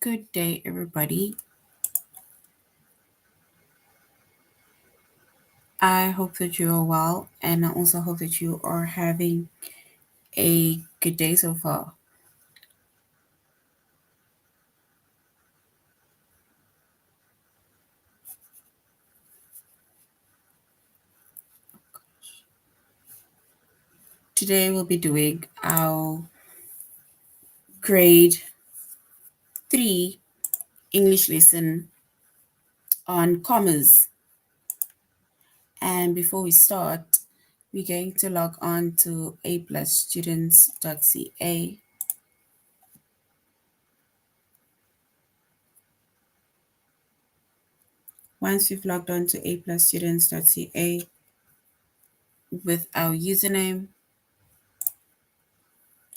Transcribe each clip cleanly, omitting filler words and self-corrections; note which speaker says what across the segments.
Speaker 1: Good day, everybody. I hope that you are well, and I also hope that you are having a good day so far. Today, we'll be doing our grade 3 English lesson on commas. And before we start, we're going to log on to aplusstudents.ca. Once we've logged on to aplusstudents.ca with our username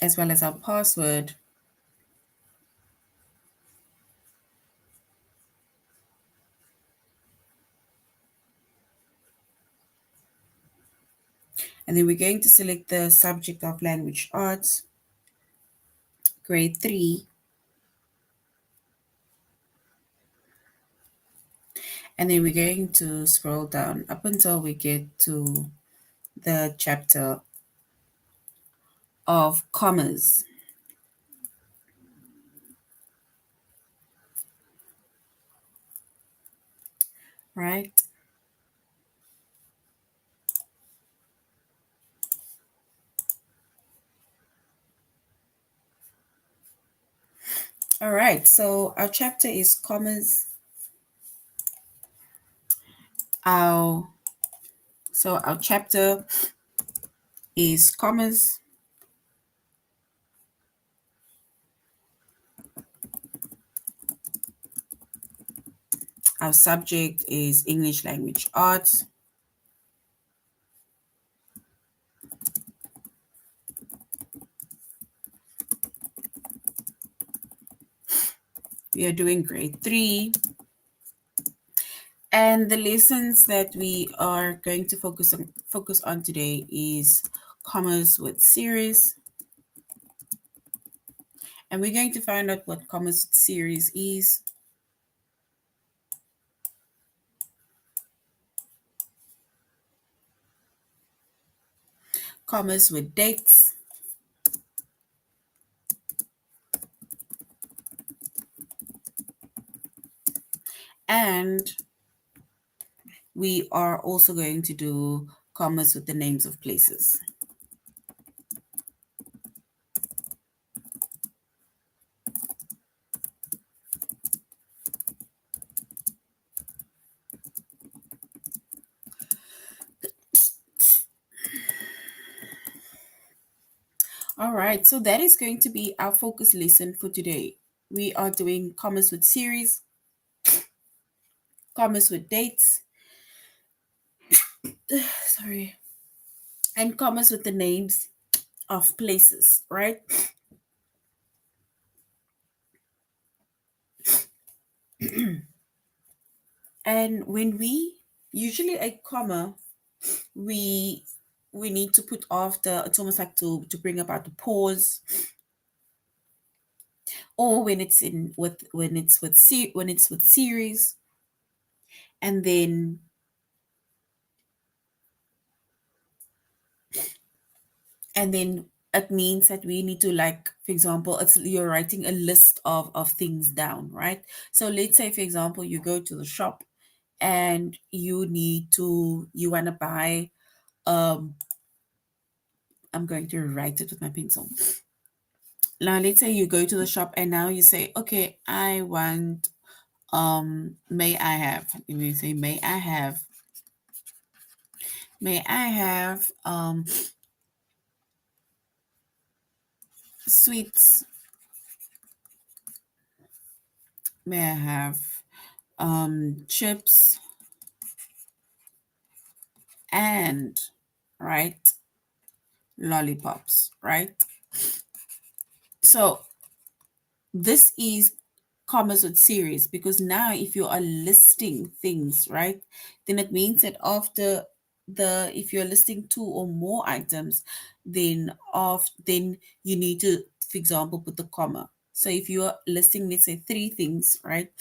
Speaker 1: as well as our password, and then we're going to select the subject of language arts, grade 3, and then we're going to scroll down up until we get to the chapter of commas. Right? All right, so our chapter is commas. Our chapter is commas. Our subject is English language arts. We are doing grade 3. And the lessons that we are going to focus on today is commas with series. And we're going to find out what commas with series is. Commas with dates. And we are also going to do commas with the names of places. All right, so that is going to be our focus lesson for today. We are doing commas with series, commas with dates, sorry, and commas with the names of places, right? And when we usually a comma, we need to put after, it's almost like to bring about the pause, or when it's with series, and then it means that we need to, like, for example, it's you're writing a list of things down, right? So let's say, for example, you go to the shop and you want to buy, I'm going to write it with my pencil. Now let's say you go to the shop and now you say, okay, I want, may I have, you say, may I have sweets, may I have chips, and, right, lollipops, right? So this is commas with series, because now if you are listing things, right, then it means that after if you're listing 2 or more items, then you need to, for example, put the comma. So if you are listing, let's say, three things, right?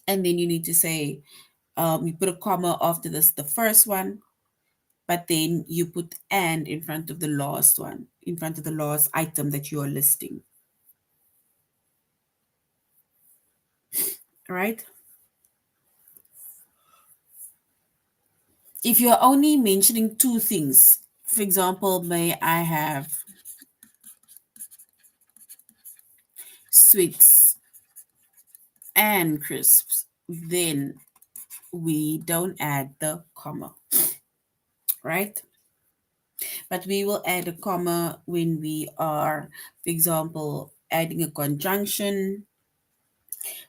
Speaker 1: And then you need to say, you put a comma after this, the first one, but then you put and in front of the last one, in front of the last item that you are listing, right? If you're only mentioning two things, for example, may I have sweets and crisps, then we don't add the comma, right? But we will add a comma when we are, for example, adding a conjunction.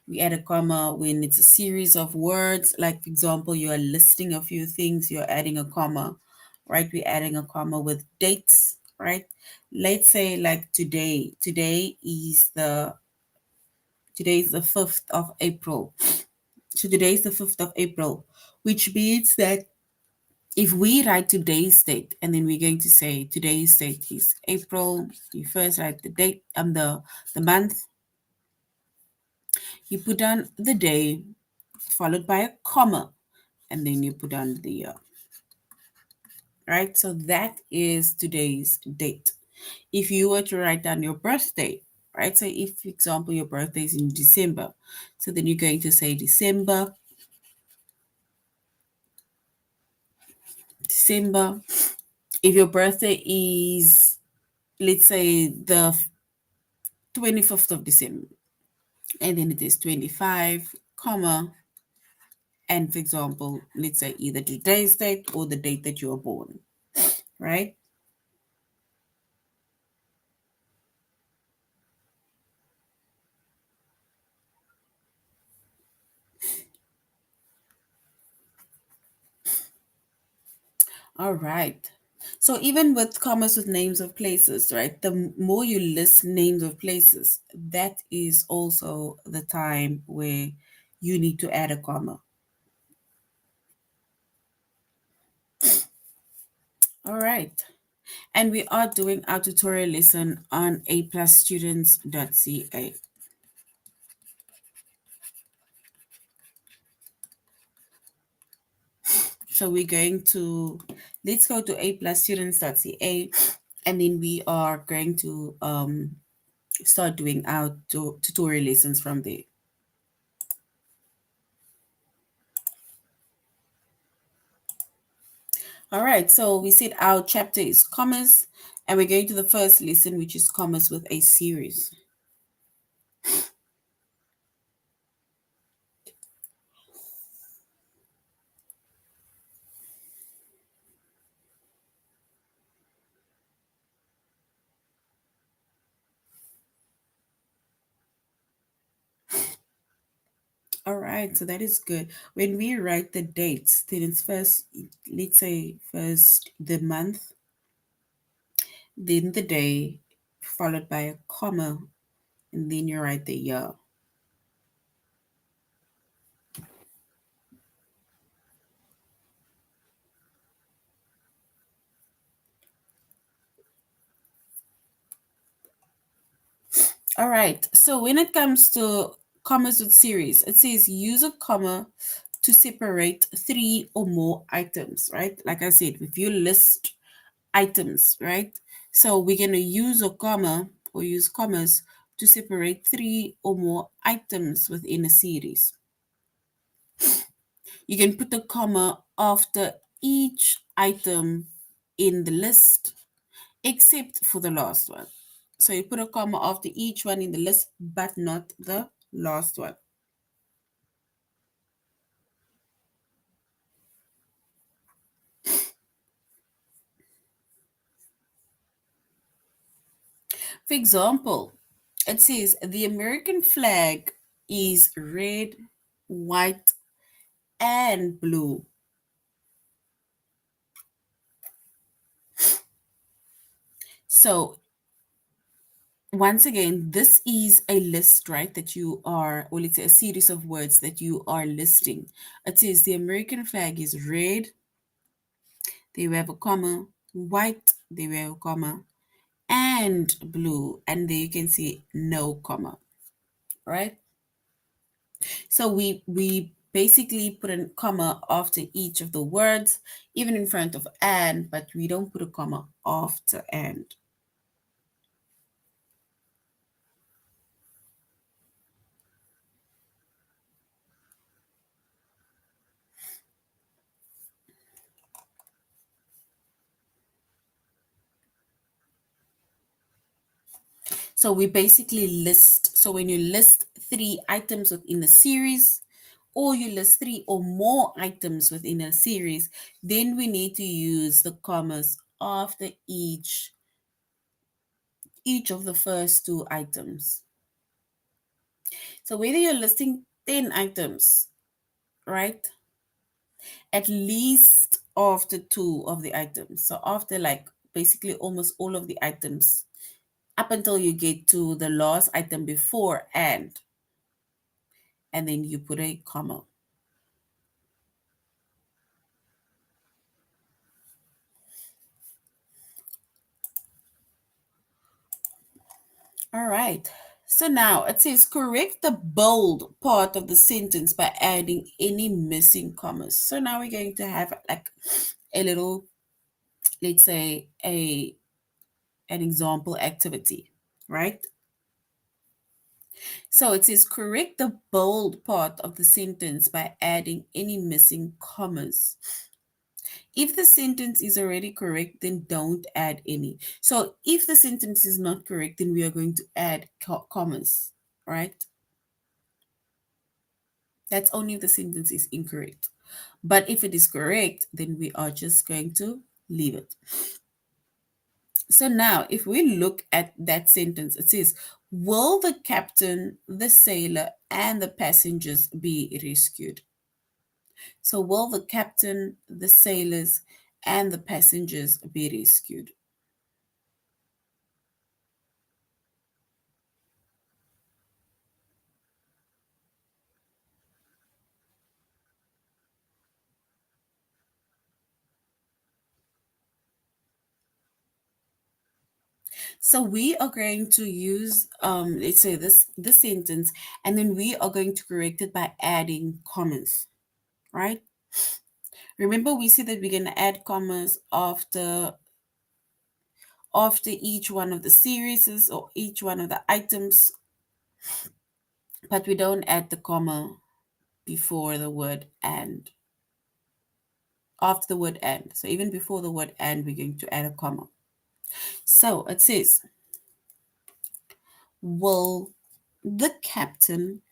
Speaker 1: We add a comma when it's a series of words. Like, for example, you are listing a few things, you're adding a comma, right? We're adding a comma with dates, right? Let's say like today. Today is the 5th of April. So today is the 5th of April, which means that if we write today's date and then we're going to say today's date is April, you first write the date, the month, you put down the day followed by a comma, and then you put down the year, right? So that is today's date. If you were to write down your birthday, right? So if, for example, your birthday is in December, so then you're going to say December. If your birthday is, let's say, the 25th of December, and then it is 25, comma, and for example, let's say either today's date or the date that you were born, right? All right. So even with commas with names of places, right? The more you list names of places, that is also the time where you need to add a comma. All right. And we are doing our tutorial lesson on aplusstudents.ca. So we're going to, let's go to aplusstudents.ca, and then we are going to start doing our tutorial lessons from there. All right, so we said our chapter is commas, and we're going to the first lesson, which is commas with a series. All right, so that is good. When we write the dates, then it's first, let's say first the month, then the day, followed by a comma, and then you write the year. All right, so when it comes to commas with series, it says use a comma to separate three or more items, right? Like I said, if you list items, right? So we're going to use a comma or use commas to separate three or more items within a series. You can put a comma after each item in the list, except for the last one. So you put a comma after each one in the list, but not the last one. For example, it says the American flag is red, white, and blue. So once again, this is a list, right? That you are, or let's say a series of words that you are listing. It says the American flag is red, there we have a comma, white, there we have a comma, and blue, and there you can see no comma, right? So we basically put a comma after each of the words, even in front of and, but we don't put a comma after and. So we basically list, so when you list 3 items within a series, or you list 3 or more items within a series, then we need to use the commas after each of the first 2 items. So whether you're listing 10 items, right? At least after 2 of the items. So after like basically almost all of the items, up until you get to the last item before and then you put a comma. All right. So now it says correct the bold part of the sentence by adding any missing commas. So now we're going to have like a little, let's say an example activity, right? So it says correct the bold part of the sentence by adding any missing commas. If the sentence is already correct, then don't add any. So if the sentence is not correct, then we are going to add commas, right? That's only if the sentence is incorrect. But if it is correct, then we are just going to leave it. So now, if we look at that sentence, it says, will the captain, the sailor, and the passengers be rescued? So will the captain, the sailors, and the passengers be rescued? So we are going to use, let's say this sentence, and then we are going to correct it by adding commas, right? Remember, we said that we're going to add commas after each one of the series or each one of the items, but we don't add the comma before the word and. After the word and. So even before the word and, we're going to add a comma. So it says, will the captain,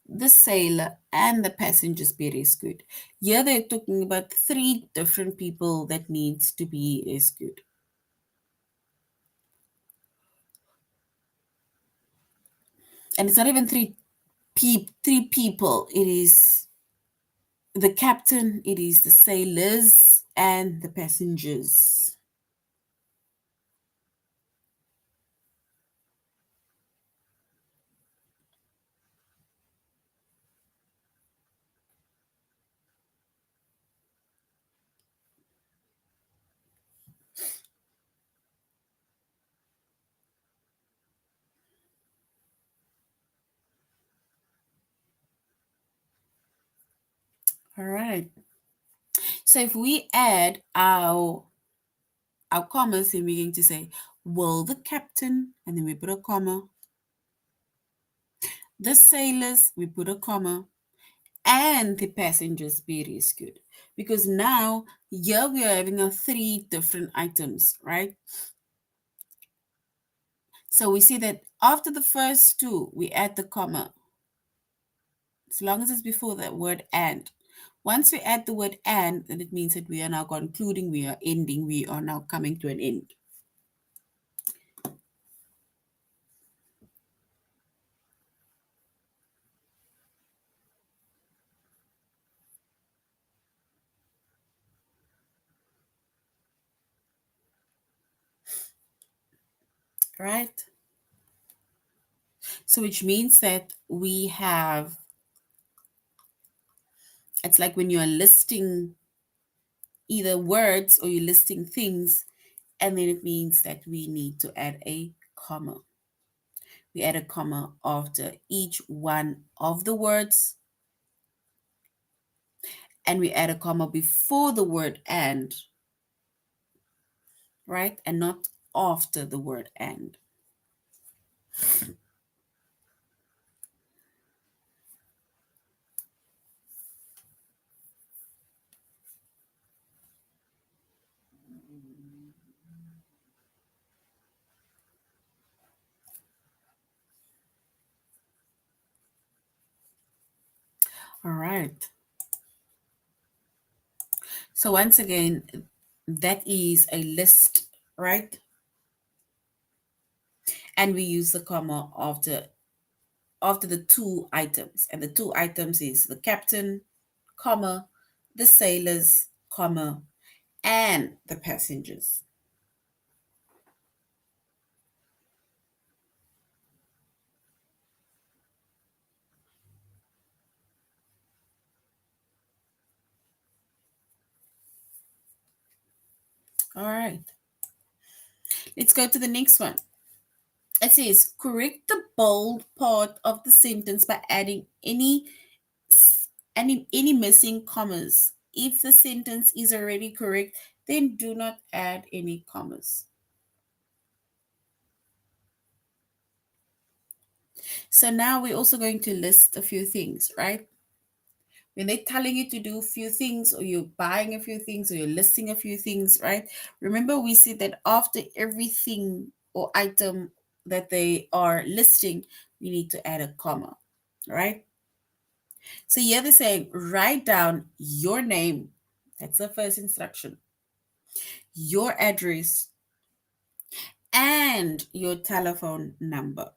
Speaker 1: the sailor, and the passengers be rescued? Here they're talking about 3 different people that needs to be rescued. And it's not even three people. It is the captain, it is the sailors, and the passengers. All right. So if we add our commas, then we're going to say, will the captain, and then we put a comma. The sailors, we put a comma, and the passengers be rescued. Because now, here we are having 3 different items, right? So we see that after the first 2, we add the comma, as long as it's before the word and. Once we add the word and, then it means that we are now concluding, we are ending, we are now coming to an end. Right? So which means that we have, it's like when you are listing either words or you're listing things, And then it means that we need to add a comma. We add a comma after each one of the words, and we add a comma before the word and, right? And not after the word and. All right. So once again, that is a list, right? And we use the comma after the two items. And the two items is the captain, comma, the sailors, comma, and the passengers. All right. Let's go to the next one. It says correct the bold part of the sentence by adding any missing commas. If the sentence is already correct, then do not add any commas. So now we're also going to list a few things, right? When they're telling you to do a few things, or you're buying a few things, or you're listing a few things, right? Remember, we said that after everything or item that they are listing, we need to add a comma, right? So here they're saying, write down your name. That's the first instruction. Your address and your telephone number.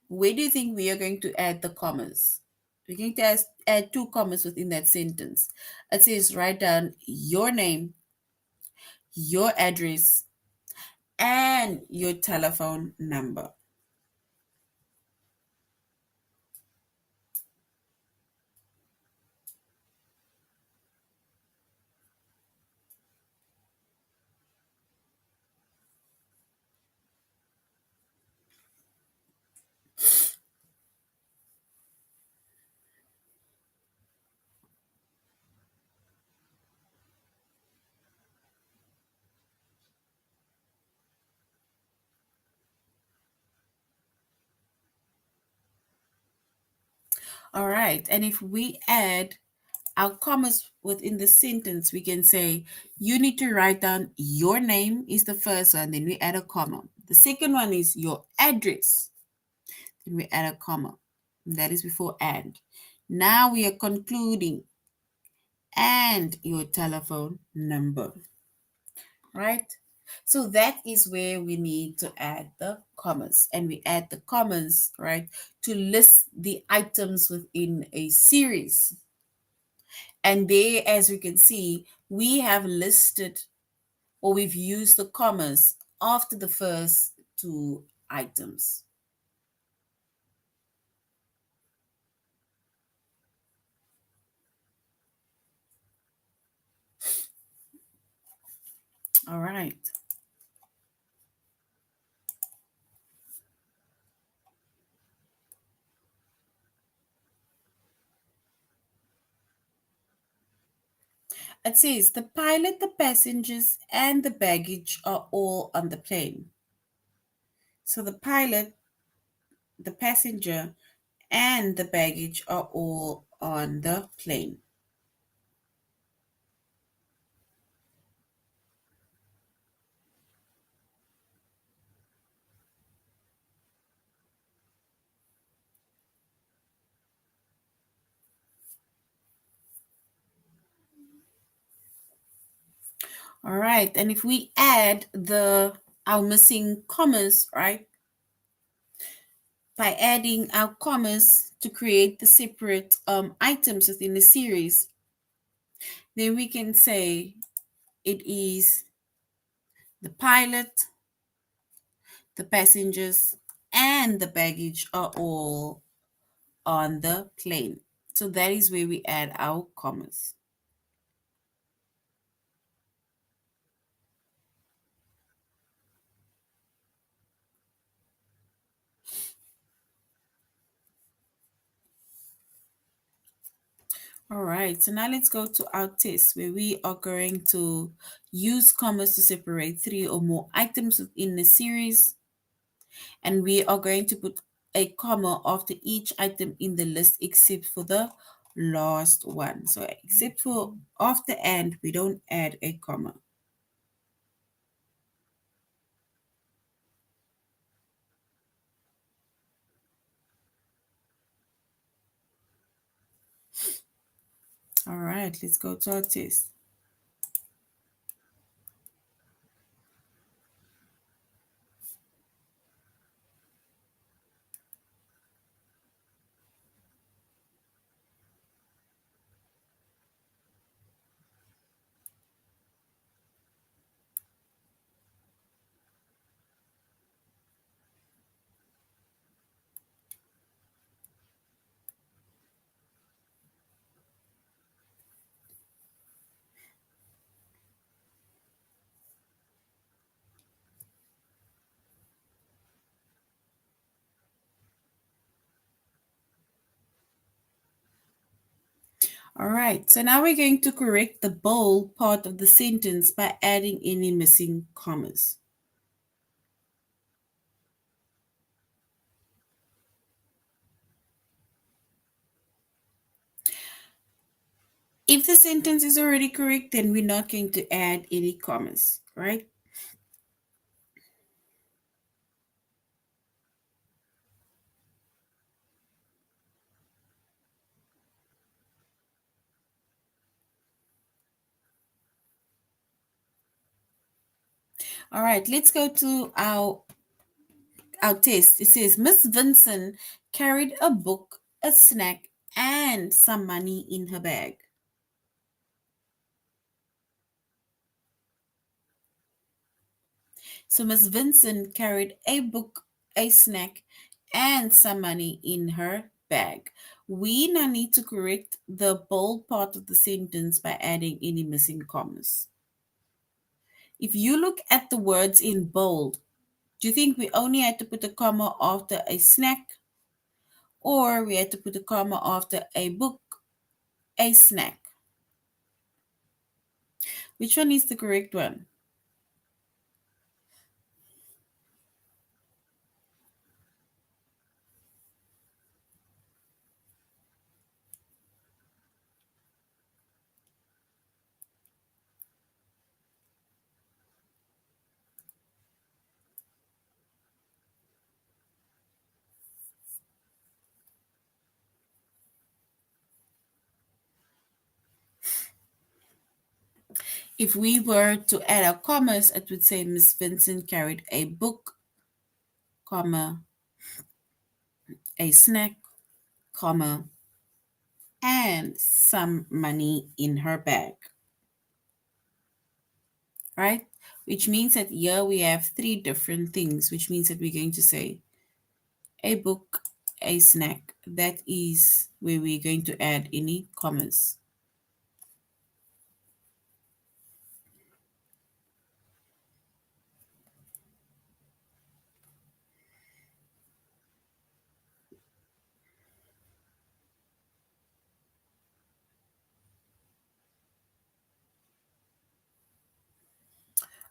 Speaker 1: Where do you think we are going to add the commas? We're going to add two commas within that sentence. It says, write down your name, your address, and your telephone number. All right. And if we add our commas within the sentence, we can say, you need to write down your name is the first one, then we add a comma. The second one is your address, then we add a comma. And that is before and. Now we are concluding, and your telephone number, right? So that is where we need to add the commas, and we add the commas, right, to list the items within a series. And there, as we can see, we have listed, or we've used the commas after the first two items. All right. It says the pilot, the passengers, and the baggage are all on the plane. So the pilot, the passenger, and the baggage are all on the plane. All right. And if we add our missing commas, right? By adding our commas to create the separate items within the series, then we can say it is the pilot, the passengers, and the baggage are all on the plane. So that is where we add our commas. All right, so now let's go to our test where we are going to use commas to separate three or more items within a series. And we are going to put a comma after each item in the list except for the last one. So except for after and, we don't add a comma. All right, let's go to our test. All right, so now we're going to correct the bold part of the sentence by adding any missing commas. If the sentence is already correct, then we're not going to add any commas, right? All right, let's go to our test. It says Miss Vincent carried a book, a snack, and some money in her bag. So Miss Vincent carried a book, a snack, and some money in her bag. We now need to correct the bold part of the sentence by adding any missing commas. If you look at the words in bold, do you think we only had to put a comma after a snack, or we had to put a comma after a book, a snack? Which one is the correct one? If we were to add our commas, it would say Miss Vincent carried a book, comma, a snack, comma, and some money in her bag, right? Which means that here we have three different things, which means that we're going to say a book, a snack. That is where we're going to add any commas.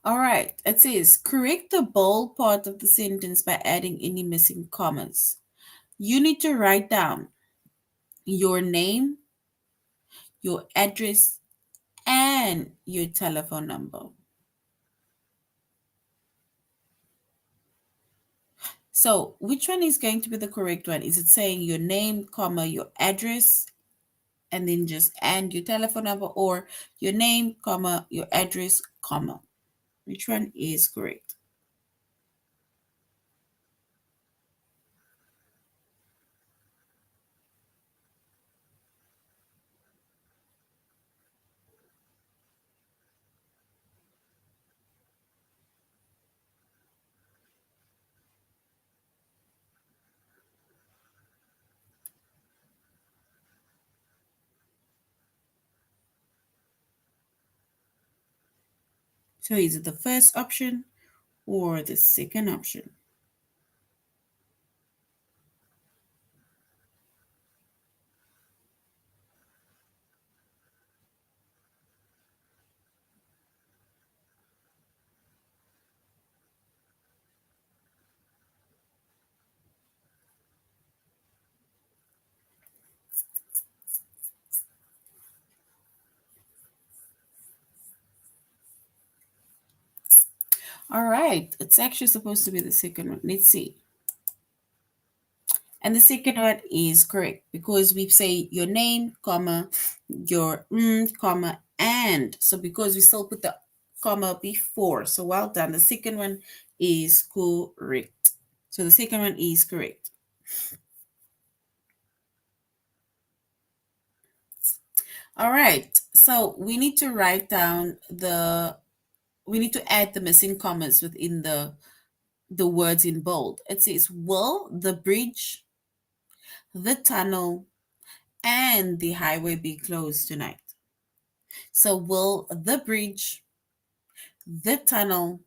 Speaker 1: All right, it says correct the bold part of the sentence by adding any missing commas. You need to write down your name, your address, and your telephone number. So, which one is going to be the correct one? Is it saying your name, comma, your address, and then just and your telephone number, or your name, comma, your address, comma? Which one is correct? So, is it the first option or the second option? All right, it's actually supposed to be the second one. Let's see. And the second one is correct because we say your name, comma, your comma, and. So because we still put the comma before. So well done. The second one is correct. So the second one is correct. All right. So we need to write down we need to add the missing commas within the words in bold. It says, will the bridge, the tunnel, and the highway be closed tonight? So will the bridge, the tunnel,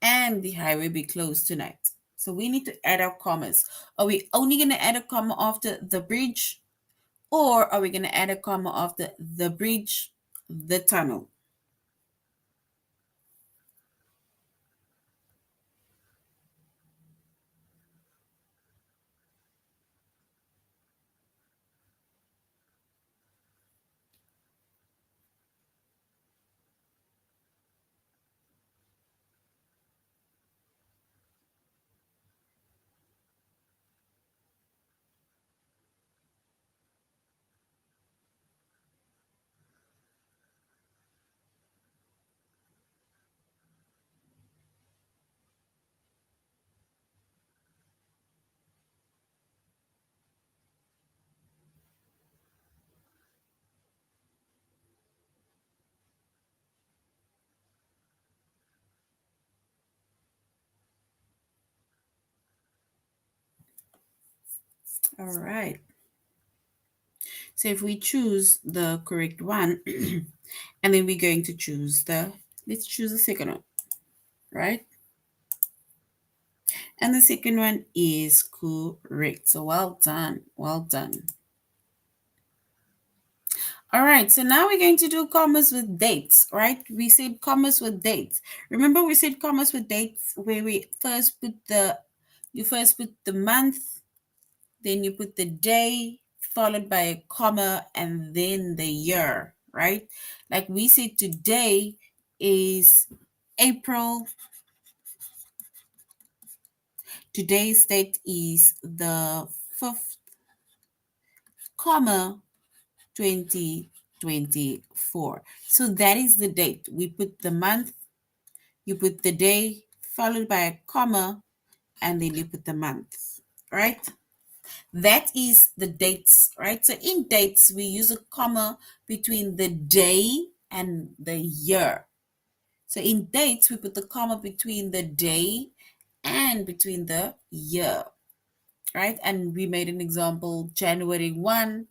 Speaker 1: and the highway be closed tonight? So we need to add our commas. Are we only going to add a comma after the bridge? Or are we going to add a comma after the bridge, the tunnel? All right. So if we choose the correct one, and then we're going to choose let's choose the second one, right? And the second one is correct. So well done. Well done. All right, so now we're going to do commas with dates, right? We said commas with dates. Remember we said commas with dates where you first put the month, then you put the day, followed by a comma, and then the year, right? Like we said today is April. Today's date is the 5th, comma, 2024. So that is the date. We put the month, you put the day, followed by a comma, and then you put the month, right? That is the dates, right? So in dates, we use a comma between the day and the year. So in dates, we put the comma between the day and between the year, right? And we made an example, January 1,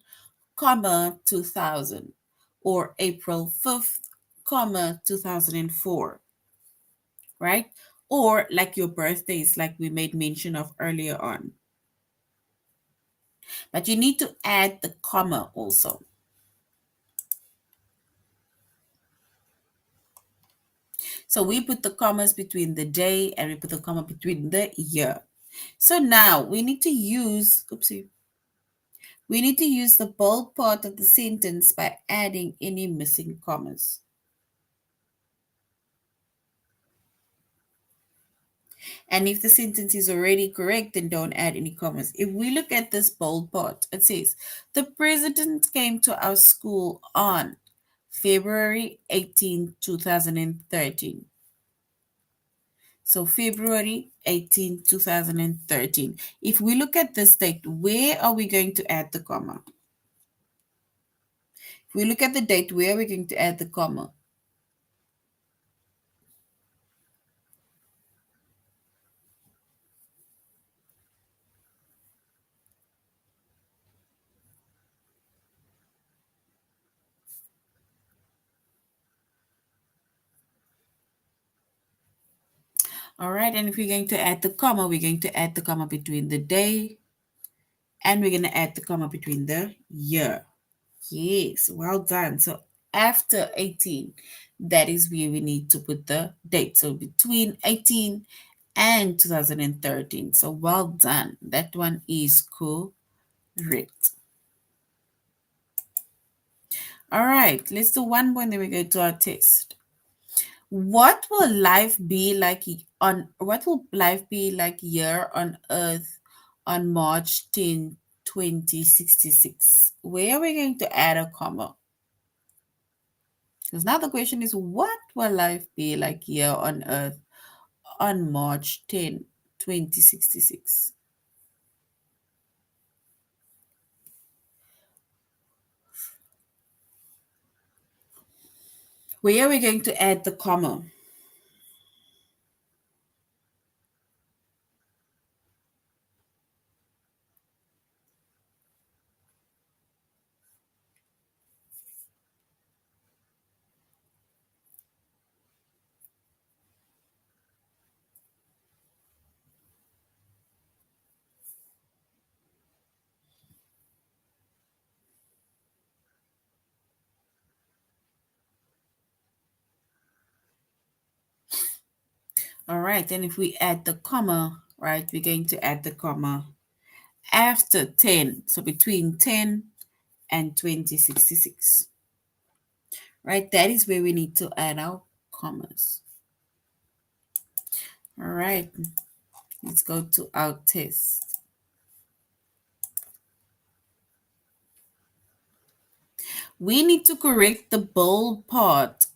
Speaker 1: comma, 2000, or April 5th, comma, 2004, right? Or like your birthdays, like we made mention of earlier on. But you need to add the comma also. So we put the commas between the day and we put the comma between the year. So now we need to use, we need to use the bold part of the sentence by adding any missing commas. And if the sentence is already correct, then don't add any commas. If we look at this bold part, it says, the president came to our school on February 18, 2013. So February 18, 2013. If we look at this date, where are we going to add the comma? If we look at the date, where are we going to add the comma? All right, and if we're going to add the comma, we're going to add the comma between the day and we're going to add the comma between the year. Yes, well done. So after 18, that is where we need to put the date. So between 18 and 2013. So well done. That one is correct. All right, let's do one more and then we go to our test. what will life be like here on Earth on March 10, 2066? Where are we going to add a comma? Because now the question is, what will life be like here on Earth on March 10, 2066? Where are we going to add the comma? All right, then if we add the comma, right, we're going to add the comma after 10, so between 10 and 2066, right? That is where we need to add our commas. All right, let's go to our test. We need to correct the bold part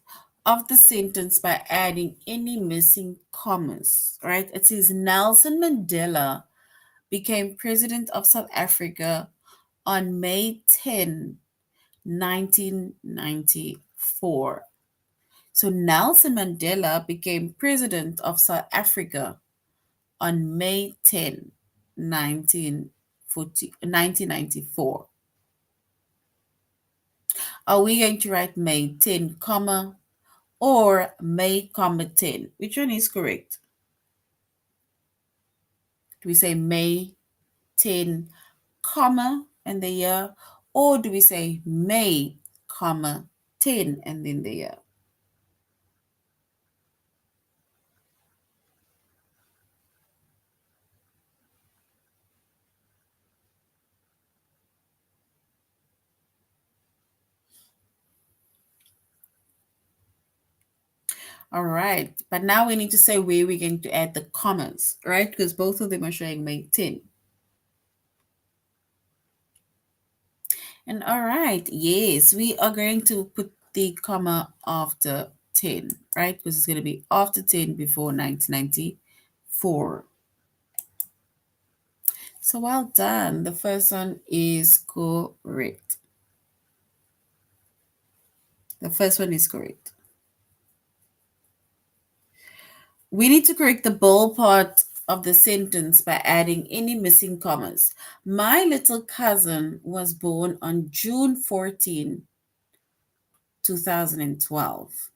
Speaker 1: of the sentence by adding any missing commas, right? It says Nelson Mandela became president of South Africa on May 10, 1994. So Nelson Mandela became president of South Africa on May 10, 1994. Are we going to write May 10, comma, or May, comma 10? Which one is correct? Do we say May 10, comma, and the year, or do we say May, comma 10, and then the year? All right, but now we need to say where we're going to add the commas, right? Because both of them are showing May 10. And all right, yes, we are going to put the comma after 10, right? Because it's going to be after 10 before 1994. So well done. The first one is correct. The first one is correct. We need to correct the bold part of the sentence by adding any missing commas. My little cousin was born on June 14, 2012.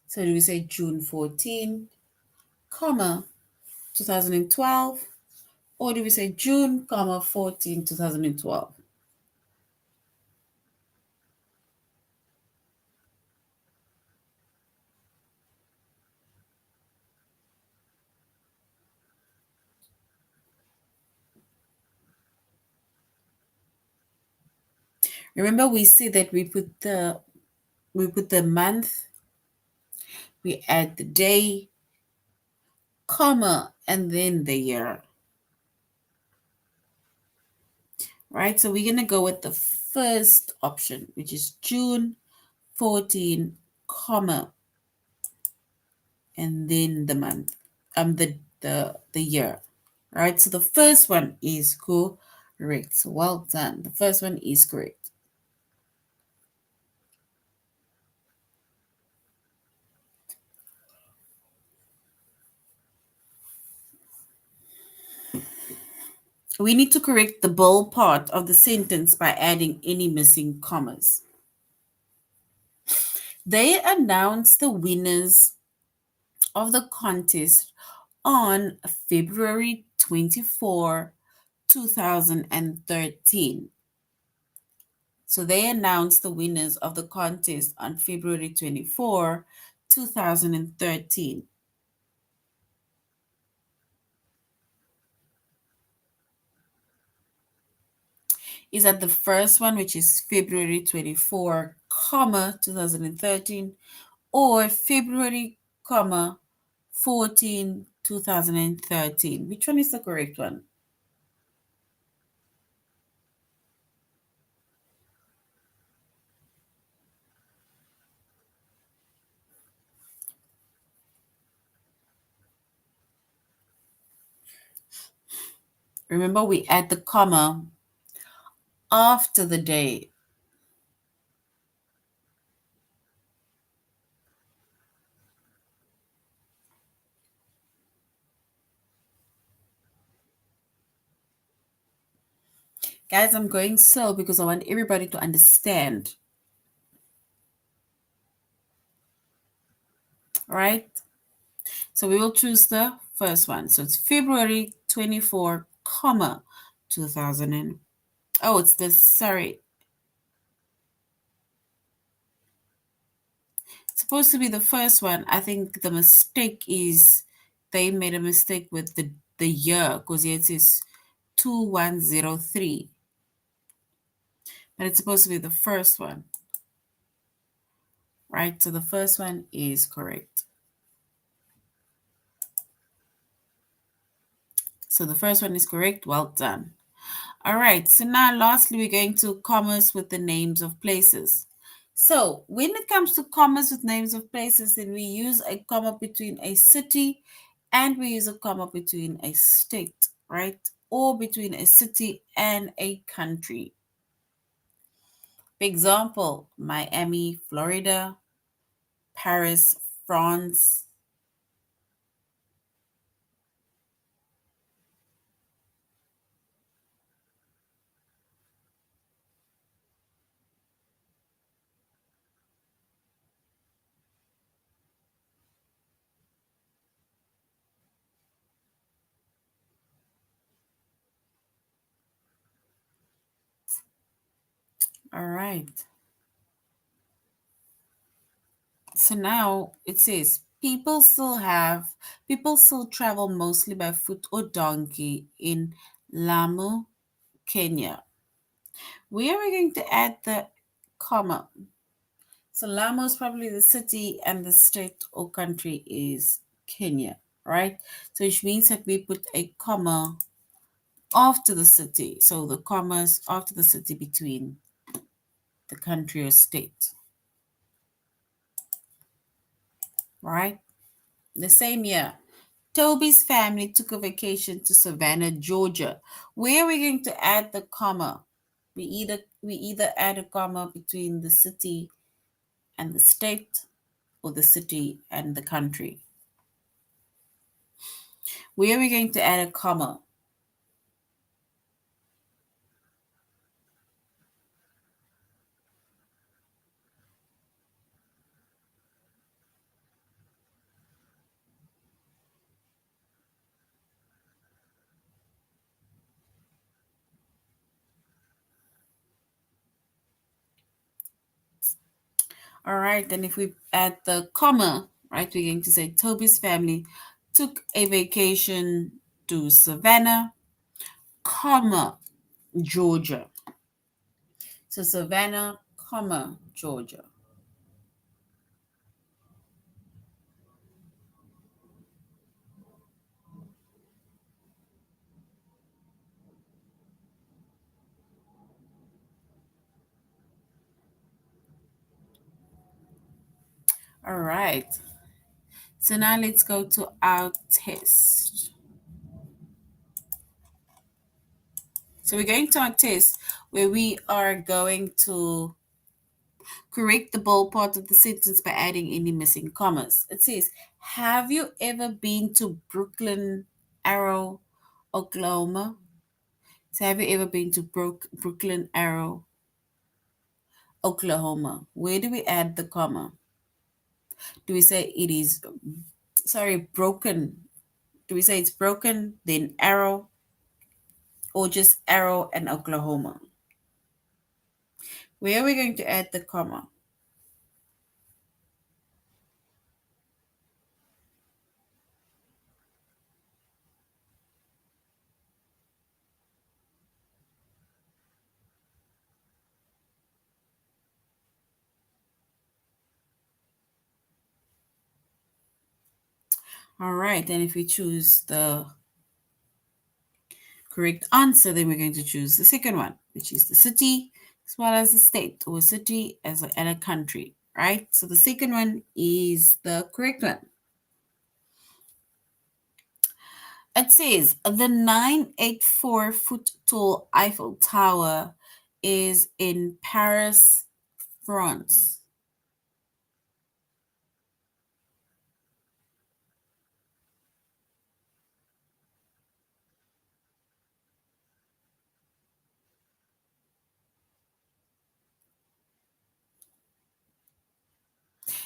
Speaker 1: So do we say June 14, comma 2012, or do we say June, comma 14, 2012? Remember we said that we put the month, we add the day, comma, and then the year. Right? So we're going to go with the first option, which is June 14, comma, and then the month, the year. Right? So the first one is correct. So well done. The first one is correct. We need to correct the bold part of the sentence by adding any missing commas. They announced the winners of the contest on February 24, 2013. So they announced the winners of the contest on February 24, 2013. Is that the first one, which is February 24, comma 2013, or February, comma 14, 2013? Which one is the correct one? Remember, we add the comma after the day. Guys, I'm going slow because I want everybody to understand. All right? So we will choose the first one. So it's February 24, comma 2000 and, oh, it's the, sorry. It's supposed to be the first one. I think the mistake is they made a mistake with the year because here it says 2103. But it's supposed to be the first one. Right? So the first one is correct. So the first one is correct. Well done. All right. So now lastly, we're going to commas with the names of places. So when it comes to commas with names of places, then we use a comma between a city and we use a comma between a state, right? Or between a city and a country. For example, Miami, Florida, Paris, France. All right. So now it says people still travel mostly by foot or donkey in Lamu, Kenya. Where are we going to add the comma? So Lamu is probably the city and the state or country is Kenya, right? So which means that we put a comma after the city. So the commas after the city between the country or state, right? The same year, Toby's family took a vacation to Savannah, Georgia. Where are we going to add the comma? We either add a comma between the city and the state or the city and the country. Where are we going to add a comma? All right, then if we add the comma, right, we're going to say Toby's family took a vacation to Savannah, comma, Georgia. So Savannah, comma, Georgia. All right. So now let's go to our test. So we're going to our test where we are going to correct the bold part of the sentence by adding any missing commas. It says, have you ever been to Brooklyn, Arrow, Oklahoma? So have you ever been to Brooklyn, Arrow, Oklahoma? Where do we add the comma? Do we say it is, broken? Do we say it's broken, then Arrow, or just Arrow and Oklahoma? Where are we going to add the comma? All right, and if we choose the correct answer, then we're going to choose the second one, which is the city as well as the state, or city as and a country, right? So the second one is the correct one. It says the 984-foot tall Eiffel Tower is in Paris, France.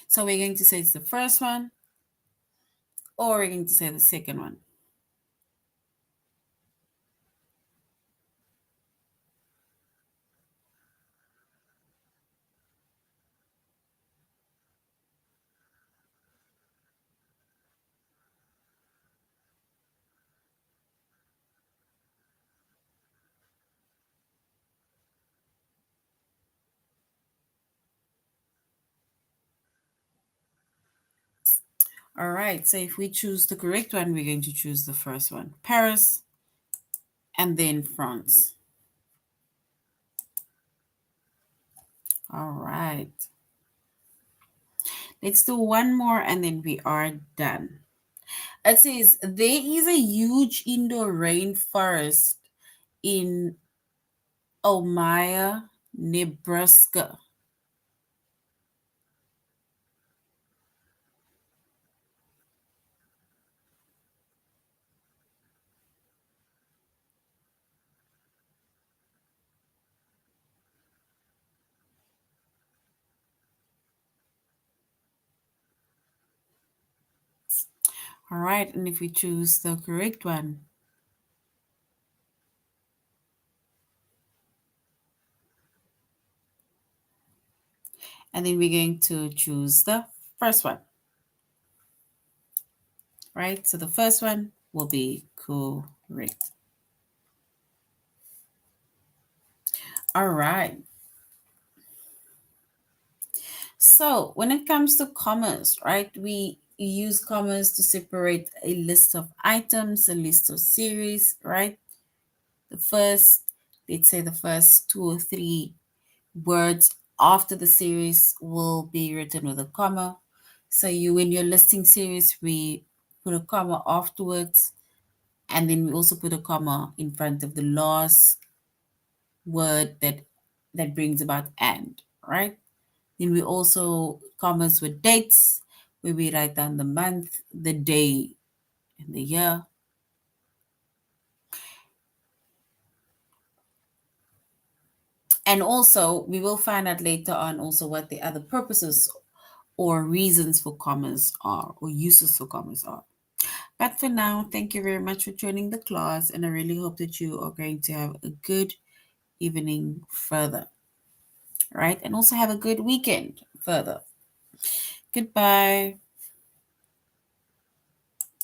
Speaker 1: So we're going to say it's the first one, or we're going to say the second one. All right, so if we choose the correct one, we're going to choose the first one, Paris, and then France. All right. Let's do one more and then we are done. It says there is a huge indoor rainforest in Omaha, Nebraska. All right, and if we choose the correct one, and then we're going to choose the first one, right? So the first one will be correct. All right. So when it comes to commas, right, we use commas to separate a list of items, a list of series, right? The first, let's say the first two or three words after the series will be written with a comma. So when you're listing series, we put a comma afterwards, and then we also put a comma in front of the last word that brings about and, right? Then we also commas with dates, where we write down the month, the day, and the year. And also, we will find out later on also what the other purposes or reasons for commas are, or uses for commas are. But for now, thank you very much for joining the class, and I really hope that you are going to have a good evening further, right? And also have a good weekend further. Goodbye.